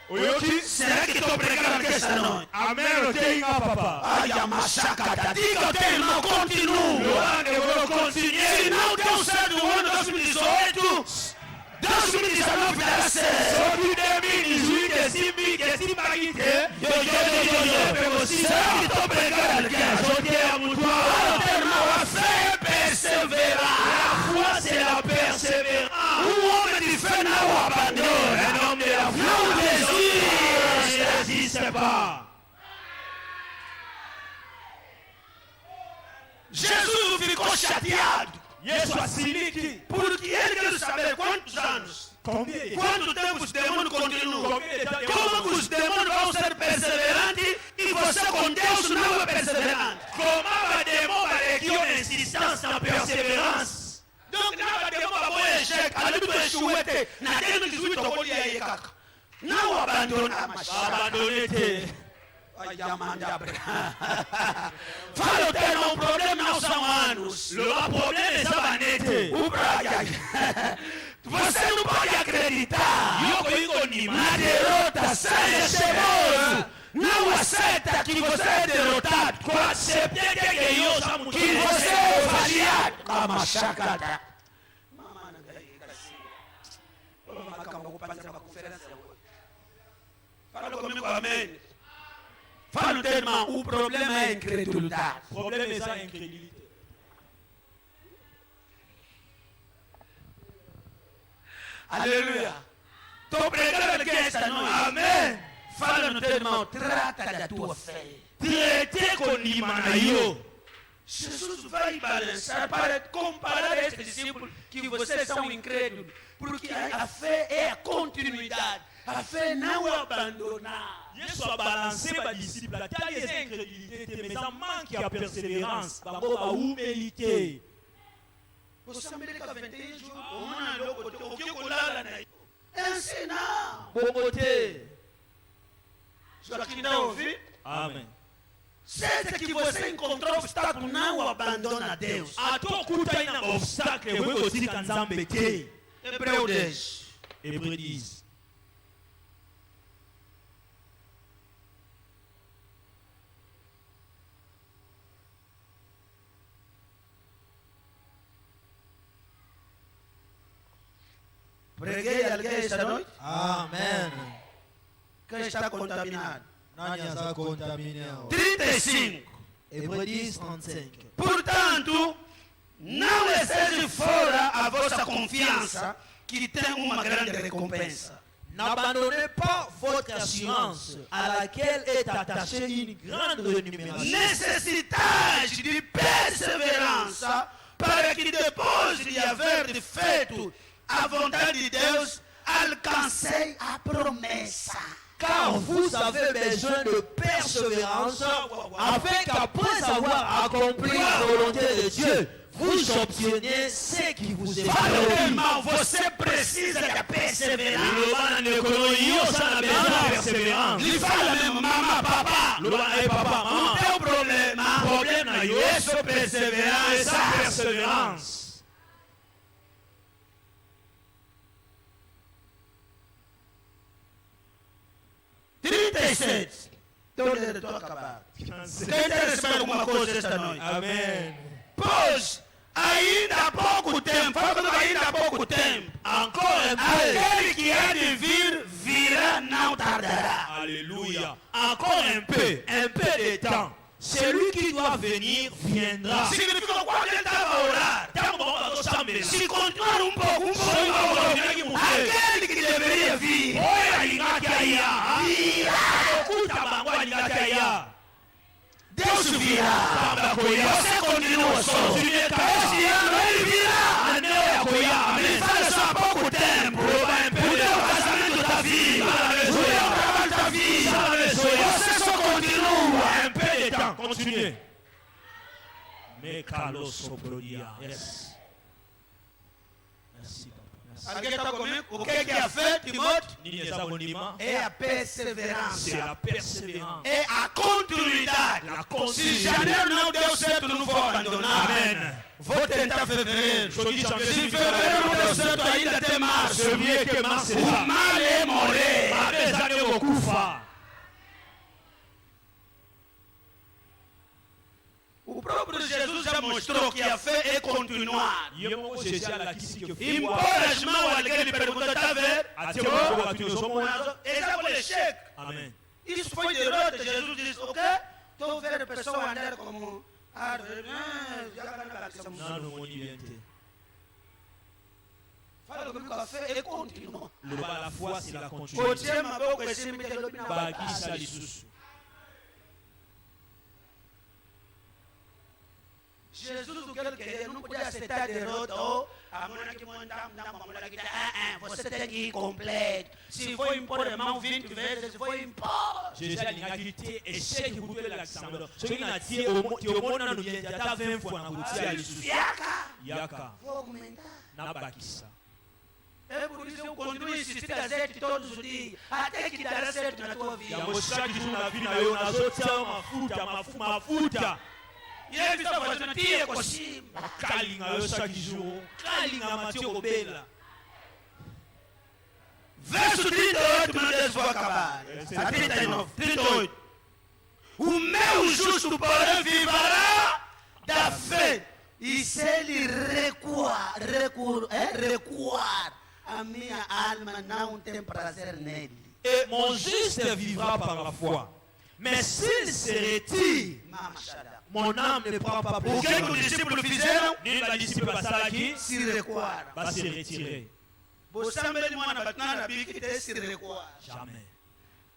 Oyoki, Será que estou pregando aqui esta noite? amém, eu tenho papa. Ai, a massacada. Diga ao teu irmão, continua. Eu vou continuar. Se não deu certo no ano 2018, 2019 dará certo. Só que 2018, esse bagite. Será que estou pregando aqui? Fala, teu irmão, a fé é perseverar. Foi c'est la persévérance. Homem de fé não abandona. Un homme de la foi Não desiste. ne résiste pas. Jesus ficou chateado. Yesu asiliki. Porque ele quer saber quantos anos, Combien? quanto tempo os demônios continuam. Combien de temps? Como que os demônios vão ser perseverantes e você com Deus não é perseverante? Comment va démon va réduire l'insistance en persévérance? Donc, na demônio vai échec, ali do échoué, na 2018 okoli aí kaka. Não abandonar mais. Abandonnez-te. Ai, amandabre. Fala o termo, o problema não são anos. Le problème est ça va naître. O Braga. Você não pode acreditar Yoko yiko ni na derrota, seja teimoso. Não aceita que você é derrotado. Acceptez que yo sa Que você é falhado. A machacada. Fala comigo, amém. Fala o teu irmão, o problema é a incredulidade. Le problème est ça incrédulité. Aleluia. Estou pregando aqui esta noite. Amém. Fala no teu irmão, trata da tua fé. Traitez con imanayo. Jesus vai balançar para comparar estes discípulos que vocês são incrédulos. Porque a fé é a continuidade. A fé não é abandonar. Yesu a balancé ba disciple. T'as les incrédulités, mais ça manque à persévérance. Bango ba humilité. Você América 21 jours, on a louco, o que colala na ensinar. Boboté. Só que não ouvi. Amen. Seja que você encontrou obstáculo, não abandona Deus. Atokuta ina obstacle we kotika nzambe te. Hebreu 10. Hébreux 10. Preguei alguém esta noite? Amen. Quem está contaminado? Nani está contaminado. 35. Hébreux 10, 35. Portanto, não exige fora a vossa confiança, que tem uma grande recompensa. N'abandonnez pas votre assurance à laquelle est attachée une grande rémunération. Necessitais de perseverança para que depois de haver feito a vontade de Deus, alcancei a promessa. Car vous avez besoin de persévérance afin qu'après avoir accompli la volonté de Dieu, vous obteniez ce qui vous est Fala, promis. irmão, você precisa da perseverança. persévérance. Il faut la même maman, papa. Não tem problema. Isso é perseverança. 37. Estou acabado. Quem está recebendo alguma coisa esta noite? Amém. Pois, ainda há pouco tempo, fala comigo, ainda há pouco tempo, aquele que há de vir, virá, não tardará. Alléluia. Encore un peu de temps. Celui qui doit venir viendra. Significa que quando ele estava a orar, se continuar um pouco, aquele que deveria vir, virá. Deus virá. Você continua só. Esse ano ele virá. Ele fala só há pouco tempo. O teu casamento está vivo. O teu trabalho está vivo. Você só continua. Un peu de temps. Continuez. Mais Carlos Sobrodia. Yes. Merci, papa. Merci. Alguém está comigo? O que é a fé, Timóteo? É a C'est perseverança. la persévérance. É a continuidade. Se janeiro não deu certo, não vou abandonar. Amen. Vou tentar fevereiro. Se fevereiro não deu certo, ainda tem março. O mal é morrer. O próprio Jesus já mostrou que a fé é continuar. Impor as mãos a alguém lhe perguntou, está a ver? Exato, cheque. Amen. Isso foi derrota. Jesus disse, ok? Estou a ver a pessoa andar como árvore. Fala comigo, a fé é continuar. La foi, c'est la Pode continuité. ser uma boa coisa, me Bagisa lisusu. Jesus, o que ele queria, não podia aceitar a derrota. Você tem que ir completo. Se for impor a mão 20 vezes, foi impor. Jésus alingaki te échec kutu elakisanga soki na tie omona no yende ata 20 fois na kotia lisusu yaka Vou aumentar. nabakisa. É por isso eu continuo insistindo a azeite todos os dias, até que dará certo na tua vida. yango chaque jour na vie na yo nazotia mafuta E ele está fazendo tia com cima. kalinga yo chaque jour kalinga matio kobela. Verso 38, meu Deus, vou acabar. A 39, 38. O meu justo, porém, viverá da fé. E se ele recuar, a minha alma não tem prazer nele. Et mon juste vivra par la foi. Mais s'il se retire, mon âme ne prend pas O que plaisir. os discípulos fizeram? Nini ba disciple basalaki Se recuaram. va se retirer. Você também não anda batendo na bica e tem se recuar. Jamais.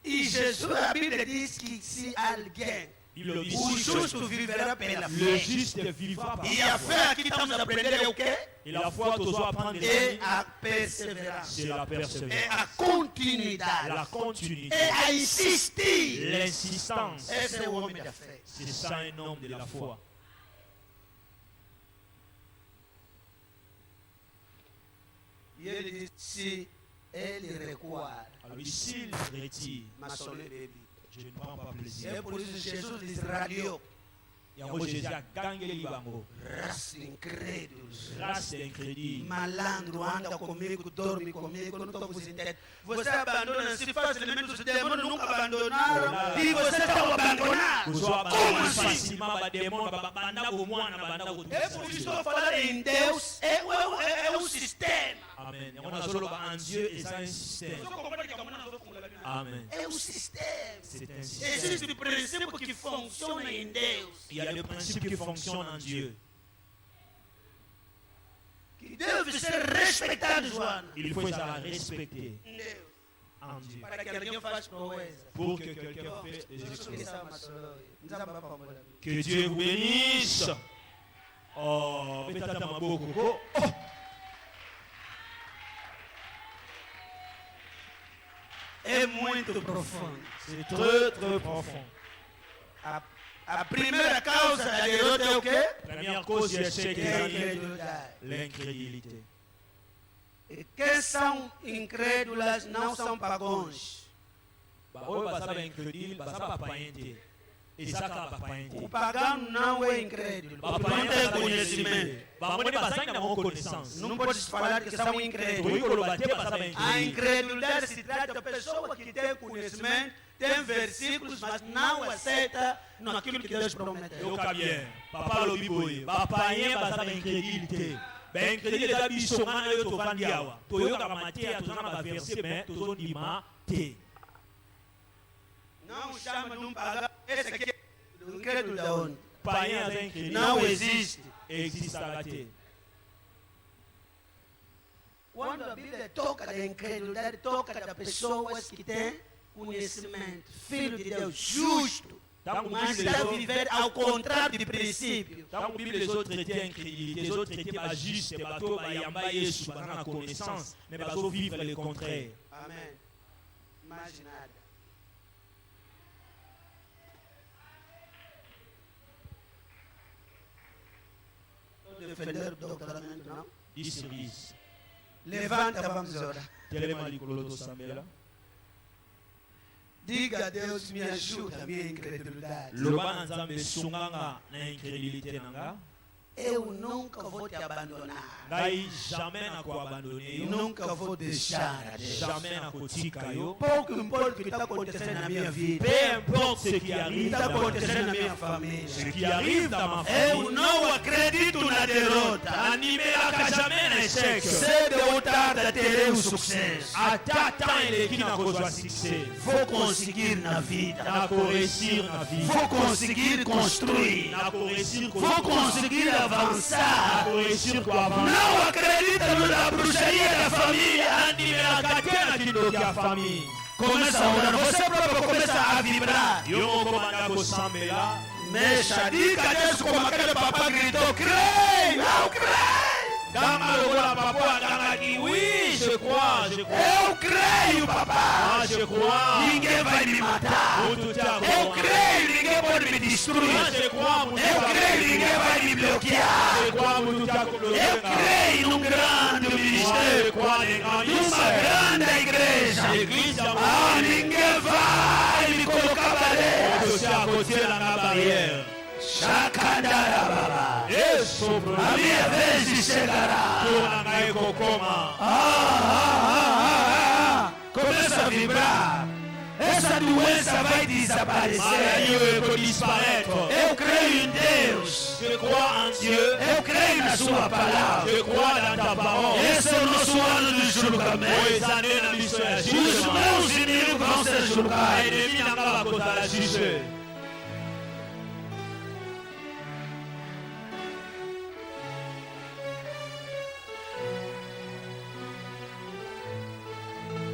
E Jesus, a Bíblia diz que se alguém, Bible dit, o justo viverá pela le fé. juste vivra par E la a foi. fé aqui estamos a aprender é o quê? Et la foi que doit apprendre É a perseverança. c'est la É persévérance, a continuidade. la continuité, É a insistir. l'insistance. Esse é o homem da fé. C'est ça un homme de la foi. E ele diz, se ele recuar, Alors s'il retire, mas só lhe bebe. je ne prends pas plaisir. É por isso que Jesus diz, radiou, Yango Jésus a gagné libango. raça incrédulos. Race incrédule. Malandro anda comigo, dorme comigo, não estou vos entendendo. Você abandona-se facilmente, os demônios nunca abandonaram e você está a abandonar. Kuzoa Como bana assim? facilement ba démon ba banda ko mwana banda ko. É por isso que estou falando em Deus, é um sistema. Amen. Yango na solo ba en Dieu et ça un système. Amen. É um sistema. C'est un système. Existe princípio que funciona em Deus, Il y a des principes qui fonctionnent en Dieu. que deve ser respeitado, Joana. Il faut ça respecter Em Deus. en Dieu. Para que alguém faça proeza. Pour que quelqu'un fasse des exploits. exploits. Que Dieu vous bénisse. Oh, petata maboko. Oh. É muito profundo. C'est très très profond. A primeira causa da derrota é o quê? Première cause du échec des É a années, incredulidade. l'incrédulité. E quem são incrédulas não são pagãos. Oyo basaba incrédule, basaba païen. Ezaka ba païen. O pagano não é incrédulo, porque não tem conhecimento. Bamone basanga na connaissance. Não podes falar que são incrédulos. Toyikolo bate basaba A incrédule. incredulidade se trata da pessoa que tem conhecimento, tem versículos, mas não aceita naquilo que Deus prometeu. Yoka bien. Papa lobi boye. Ba païen basaba incrédulité. Ben incrédule eza biso ngana yo tovandi awa. Toyoka Matthieu tozana ba verset mais tozondima te. Não chama de pagão, esse aqui é o incrédulo da onde? Païen aza incrédule. Não existe. Existe te. Quando a Bíblia toca da incredulidade, toca das pessoas que têm conhecimento. Filho de Deus, justo, mas está a viver ao contrário de princípio. Tant Bible les autres traitaient incrédulité, les autres traitaient pas juste, bateau ba yamba Yesu, ba na connaissance, mais bateau vivre le contraire. Amém. Mais nada. Defender o doutoramento, não? 10 sur 10. Levanta, vamos orar. Telema likolo to sambela. Diga a Deus, me ajuda a minha incredulidade. Loba nzambe sunganga na incrédulité nanga. Eu nunca vou te abandonar. Ngai jamais na ko abandonner yo. Nunca vou deixar a Deus. Jamais na ko tika yo. Pouco importa o que está acontecendo na minha vida. Peu importe ce qui O que arrive está dans ma acontecendo na vie, minha família. ce qui arrive dans ma Eu famille, não acredito na derrota. animelaka jamais na échec. Cedo ou tarde terei o sucesso. Ata temps eleki na kozwa succès. Vou conseguir na vida. Na ko réussir na vie. Vou conseguir construir. Na ko réussir ko Vou conseguir Na avançar. ko réussir ko avancer. Não acredita na bruxaria da família. Animelaka te na kindoki ya famille. Começa a orar. Você próprio começa a vibrar. Yo moko banda kosambela. Mexa, diga a Deus como aquele papai gritou. Creio, não creio. Dama lokola papa adangaki. Oui, je crois, je crois. Eu creio, papai. Ah, je crois. Ninguém vai me matar. Mutu tia Eu ko. creio, ninguém pode me Ah, destruir. je crois, mutu Eu tia creio, ninguém vai me bloquear. Je crois, mutu tia ko. Eu creio num grande Je ministério, crois les grands numa grande igreja. L'église a Ah, ninguém vai me colocar barreira. aussi à côté de la barrière. Chacandarababa. Et sobre A minha vez de chegará. Começa a vibrar. Essa doença vai desaparecer. Eu creio em Deus. Je crois en Dieu. Eu creio na sua palavra. Je crois dans ta parole. Esse é o nosso ano de julgamento. Les années de mission à Os jugement. meus inimigos vão ser julgados. Ennemi n'a pas la côte à la juger.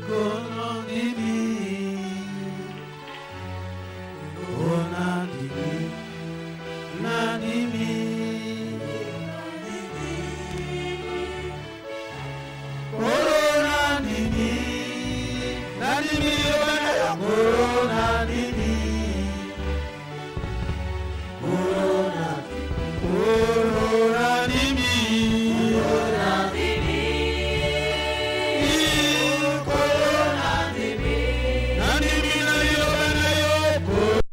Como de mim.